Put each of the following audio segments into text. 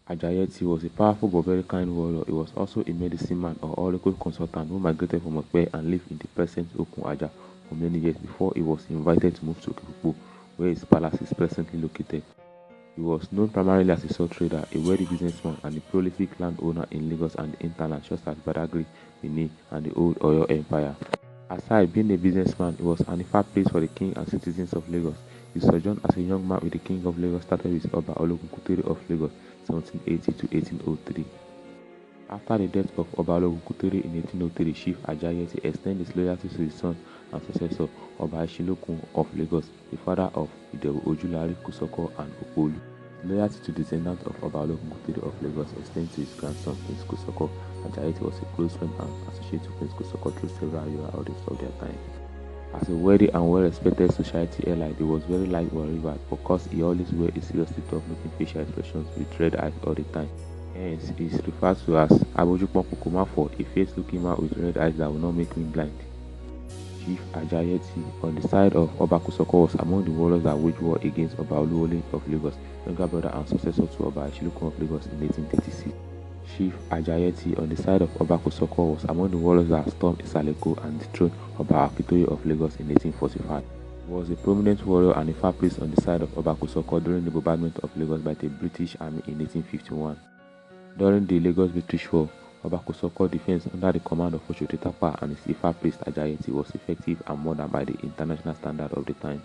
Ajayi-Etti was a powerful but very kind warrior. He was also a medicine man or oracle consultant who migrated from Okpe and lived in the present Okun Aja for many years before he was invited to move to Okigbo, where his palace is presently located. He was known primarily as a salt trader, a wealthy businessman, and a prolific landowner in Lagos and the hinterlands such as Badagry, Benin, and the Old Oyo Empire. Aside being a businessman, he was an Ifa Priest for the king and citizens of Lagos. His sojourn as a young man with the king of Lagos started with Oba Kosoko of Lagos, 1780 to 1803. After the death of Oba Kosoko in 1803, Chief Ajayi-Etti extended his loyalty to his son and successor, Oba Kosoko of Lagos, the father of Oshodi Kosoko and Opolu. Loyalty to descendants of Oba Kosoko of Lagos extends to his grandson, Prince Kosoko. Ajayi-Etti was a close friend and associate to Prince Kosoko through several years of their time. As a wealthy and well-respected society elite, he was very light rival because he always wore a seriously tough-looking facial expressions with red eyes all the time. Hence, he is referred to as Abojupon Kokoma for a face-looking man with red eyes that will not make me blind. Chief Ajayi-Etti, on the side of Oba Kosoko, was among the warriors that waged war against Oba Oluwole of Lagos, younger brother and successor to Oba Kosoko of Lagos in 1836. Chief Ajayi-Etti, on the side of Oba Kosoko, was among the warriors that stormed Isaleko and dethroned Oba Akitoye of Lagos in 1845. He was a prominent warrior and a Ifa priest on the side of Oba Kosoko during the bombardment of Lagos by the British Army in 1851. During the Lagos British War, Oba Kosoko's defense under the command of Oshodi Tapa and his Ifa Priest Ajayi-Etti was effective and modern by the international standard of the time.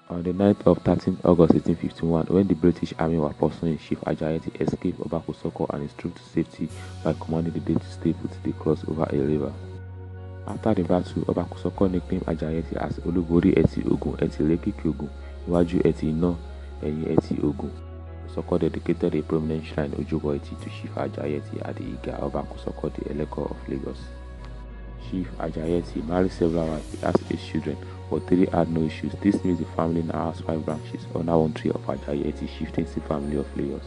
On the night of 13 August 1851, when the British Army were pursuing, Chief Ajayi-Etti escaped Oba Kosoko and his troops to safety by commanding the day to stay put to cross over a river. After the battle, Oba Kosoko nicknamed Ajayi-Etti as Olubori-Etti Ogun, Etti Lekiki Ogun, Iwaju-Etti Ina, Eyin-Etti Ogun. Kosoko dedicated a prominent shrine Ojubo-Etti to Chief Ajayi-Etti at the Iga Oba Kosoko, the Eleko of Lagos. Chief Ajayi-Etti married several wives. He has 8 children, but 3 had no issues. This means the family now has 5 branches under one tree of Ajayi-Etti Chieftaincy family of Lagos.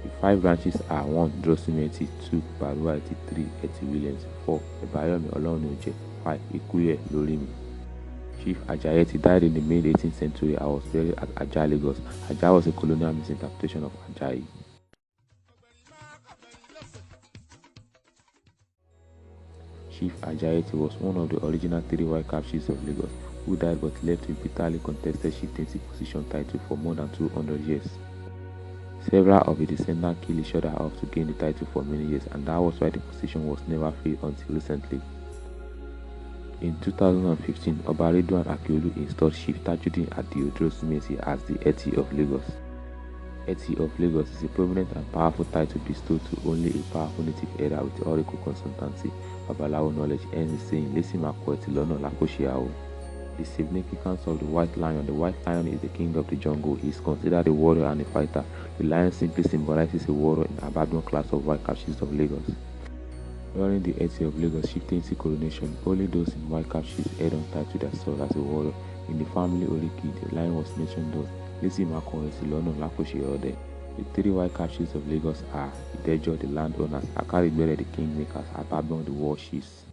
The 5 branches are 1. Durosinmi-Etti, 2. Baruwa-Etti, 3. Etti Williams, 4. Ebayomi Olorunioje, 5. Ikuye Lorimi. Chief Ajayi-Etti died in the mid-18th century and was buried at Ajayi, Lagos. Ajayi was a colonial misinterpretation of Ajayi. Chief Ajayi-Etti was one of the original 3 white-cap chiefs of Lagos, who died but left a bitterly contested chieftaincy position title for more than 200 years. Several of his descendants killed each other off to gain the title for many years, and that was why the position was never filled until recently. In 2015, Oba Ridwan Akiolu installed Chief Tajudeen at the Durosinmi-Etti as the Etti of Lagos. Etti of Lagos is a prominent and powerful title bestowed to only a powerful native elder with oracle consultancy, Babalawo knowledge, hence the saying, Lesi Mako Etti Lono Lakoshiao. The significance of the white lion. The white lion is the king of the jungle. He is considered a warrior and a fighter. The lion simply symbolizes a warrior in the Abagbon class of white-cap chiefs of Lagos. During the Etti of Lagos chieftaincy coronation, only those in white-cap chiefs held on title their sword as a warrior. In the family Oriki, the lion was mentioned thus, Lesi Mako Etti Lono Lakoshiao. The 3 white-cap chiefs of Lagos are Idejo, the landowners, Akarigbere, the kingmakers, Abagbon, the war chiefs.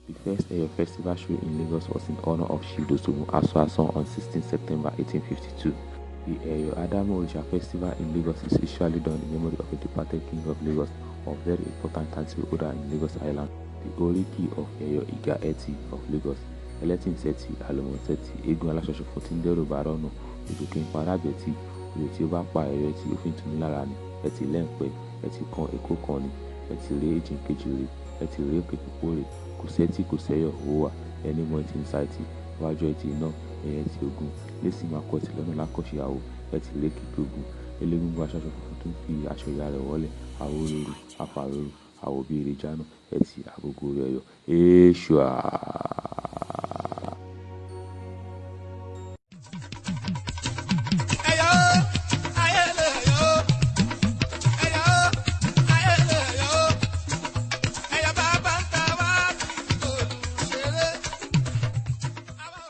The first Eyo festival show in Lagos was in honor of Chief Dosunmu Aso-Asan on 16 September 1852. The Eyo Adamu Orisha festival in Lagos is usually done in memory of a departed king of Lagos or very important title holder in Lagos Island, the Oriki of Eyo Iga-Etti of Lagos, Eletin-Setti, Alomon-Setti, Egun Alashoso Fotindero Barono, Ojokin Parabeti, Oyeti Oba Pa Eyo Etti Ofin Tumilarani, Etti Lempe, Etti Kan Eko Kani, Etti Re Ejin Kejire, Etti Re Pekupore, Kuseti Kuseyo Owa, Eni Mo Etti Nsaiti, Iwaju Etti Ina, Etti Ogun, Lesi Mako Etti Lono Lakoshiao, Etti Lekiki Ogun, Elegungun Aṣaṣọ Funfun tún fi aṣọ ìyá rẹ̀ wọlé, Àwòrò, Afàròrò, Àwòbí Ìrèjánà, Etti Àgógó Ọ̀yọ́, Èṣùà.